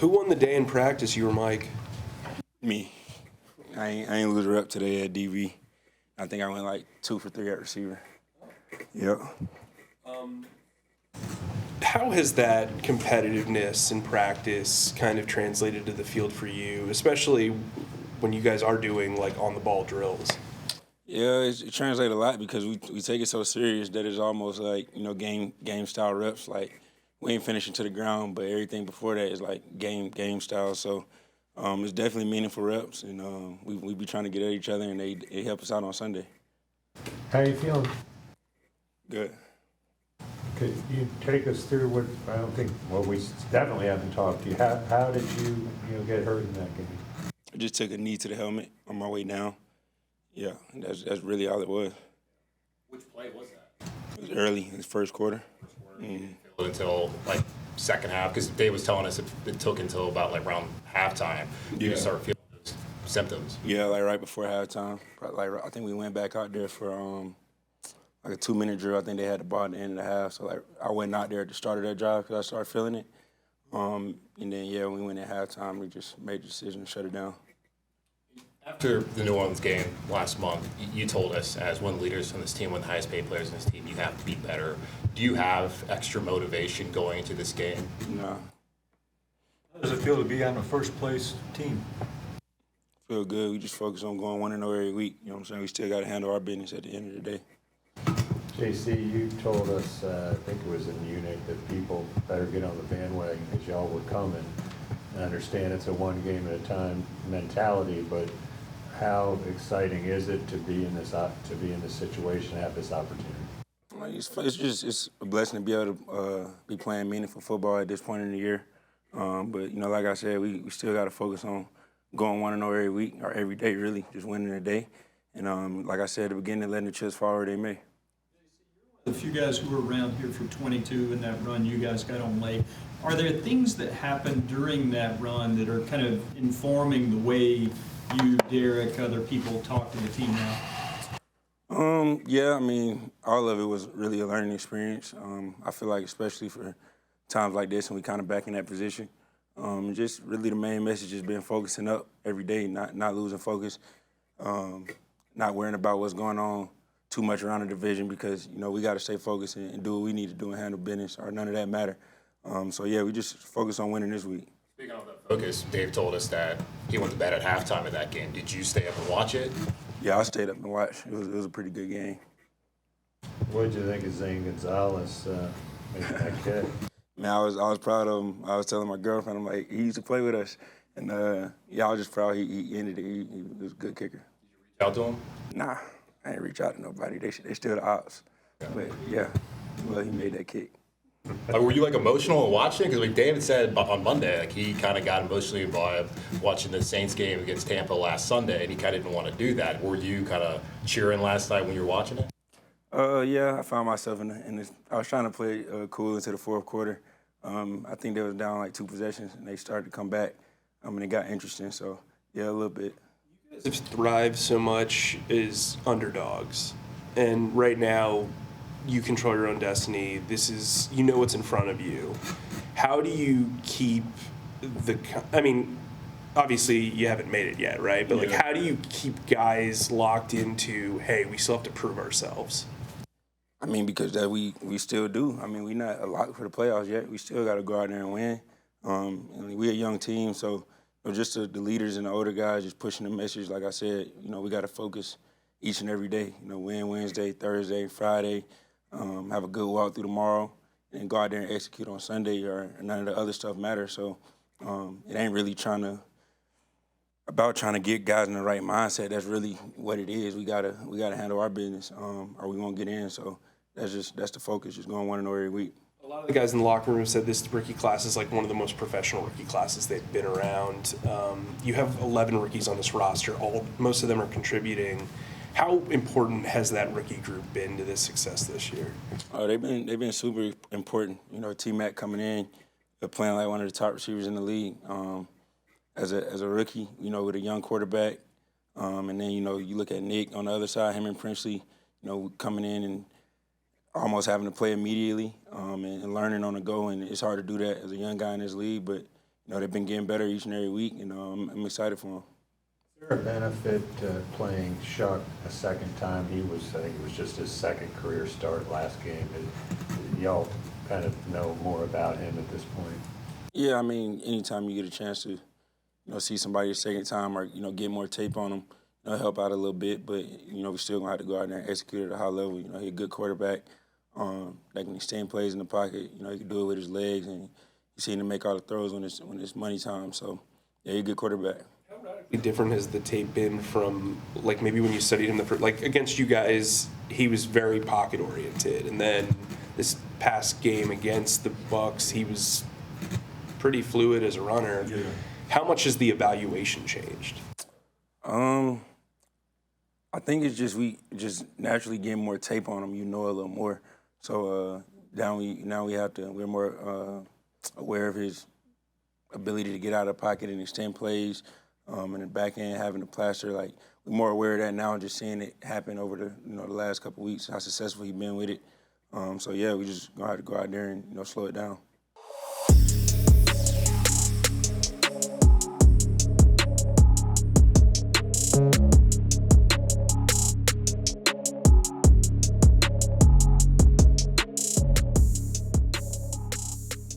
Who won the day in practice, you or Mike? Me. I ain't lose a rep today at DB. I think I went like 2 for 3 at receiver. Yep. How has that competitiveness in practice kind of translated to the field for you, especially when you guys are doing like on-the-ball drills? Yeah, it translates a lot because we take it so serious that it's almost like, game style reps. Like, we ain't finishing to the ground, but everything before that is like game style. So it's definitely meaningful reps, and we be trying to get at each other, and they help us out on Sunday. How you feeling? Good. Could you take us through what, I don't think, well, we definitely haven't talked to you. How did you get hurt in that game? I just took a knee to the helmet on my way down. Yeah, and that's really all it was. Which play was that? It was early in the first quarter. You didn't feel it until like second half, because Dave was telling us it took until about like around halftime you to start feeling those symptoms. Yeah, like right before halftime. Like I think we went back out there for like a 2-minute drill. I think they had the ball at the end of the half. So like I went out there at the start of that drive because I started feeling it. And then when we went at halftime, we just made the decision to shut it down. After the New Orleans game last month, you told us as one of the leaders on this team, one of the highest paid players on this team, you have to be better. Do you have extra motivation going into this game? No. How does it feel to be on the first place team? Feel good. We just focus on going 1-0 every week. You know what I'm saying? We still got to handle our business at the end of the day. JC, you told us, I think it was in Munich, that people better get on the bandwagon because y'all were coming. I understand it's a one game at a time mentality, but how exciting is it to be in this situation, have this opportunity? It's a blessing to be able to be playing meaningful football at this point in the year. But like I said, we still got to focus on going 1-0 every week or every day, really, just winning a day. And like I said at the beginning, letting the chips fall where they may. The few guys who were around here for 22 in that run you guys got on late, are there things that happened during that run that are kind of informing the way you, Derek, other people talk to the team now? Yeah, I mean, all of it was really a learning experience. I feel like especially for times like this when we kind of back in that position, just really the main message has been focusing up every day, not losing focus, not worrying about what's going on too much around the division because, we got to stay focused and do what we need to do and handle business or none of that matter. We just focus on winning this week. Speaking of that focus, Dave told us that he went to bed at halftime of that game. Did you stay up and watch it? Yeah, I stayed up and watched. It was a pretty good game. What did you think of Zane Gonzalez making that kick? Man, I was proud of him. I was telling my girlfriend, I'm like, he used to play with us. And, I was just proud he ended it. He was a good kicker. Did you reach out to him? Nah, I ain't reach out to nobody. They still the ops. Yeah. But, yeah, well, he made that kick. Were you emotional in watching it? Because like David said on Monday, he kind of got emotionally involved watching the Saints game against Tampa last Sunday, and he kind of didn't want to do that. Were you kind of cheering last night when you were watching it? Yeah, I found myself in this. I was trying to play cool into the fourth quarter. I think they was down like 2 possessions, and they started to come back. And it got interesting. So yeah, a little bit. You guys have thrived so much as underdogs, and right now, you control your own destiny. This is, what's in front of you. How do you keep obviously you haven't made it yet, right? But how do you keep guys locked into, hey, we still have to prove ourselves? Because that we still do. We not a lot for the playoffs yet. We still got to go out there and win. We're a young team, so just the leaders and the older guys just pushing the message. Like I said, we got to focus each and every day. Win Wednesday, Thursday, Friday. Have a good walk through tomorrow, and go out there and execute on Sunday, or none of the other stuff matters. So it ain't really about trying to get guys in the right mindset. That's really what it is. We gotta handle our business, or we won't get in. So that's the focus, just going 1-0 every week. A lot of the guys in the locker room said this rookie class is like one of the most professional rookie classes they've been around. You have 11 rookies on this roster. Most of them are contributing. How important has that rookie group been to this success this year? Oh, they've been super important. T-Mac coming in, playing like one of the top receivers in the league. As a rookie, with a young quarterback, and then you look at Nick on the other side, him and Princely, coming in and almost having to play immediately and learning on the go. And it's hard to do that as a young guy in this league, but they've been getting better each and every week, and I'm excited for them. Is there a benefit playing Shuck a second time? I think it was just his second career start last game. Y'all kind of know more about him at this point. Yeah, I mean, anytime you get a chance to, see somebody a second time or, get more tape on them, help out a little bit. But, we still going to have to go out there and execute at a high level. He's a good quarterback that can extend plays in the pocket. He can do it with his legs, and you see him make all the throws when it's money time. So, yeah, he's a good quarterback. How radically different has the tape been from, like, maybe when you studied him against you guys, he was very pocket oriented, and then this past game against the Bucks, he was pretty fluid as a runner. Yeah. How much has the evaluation changed? I think it's just we just naturally getting more tape on him. A little more. So now we're more aware of his ability to get out of the pocket and extend plays. In the back end, having the plaster, like we're more aware of that now, and just seeing it happen over the last couple of weeks, how successful he's been with it. So yeah, we just gonna have to go out there and slow it down.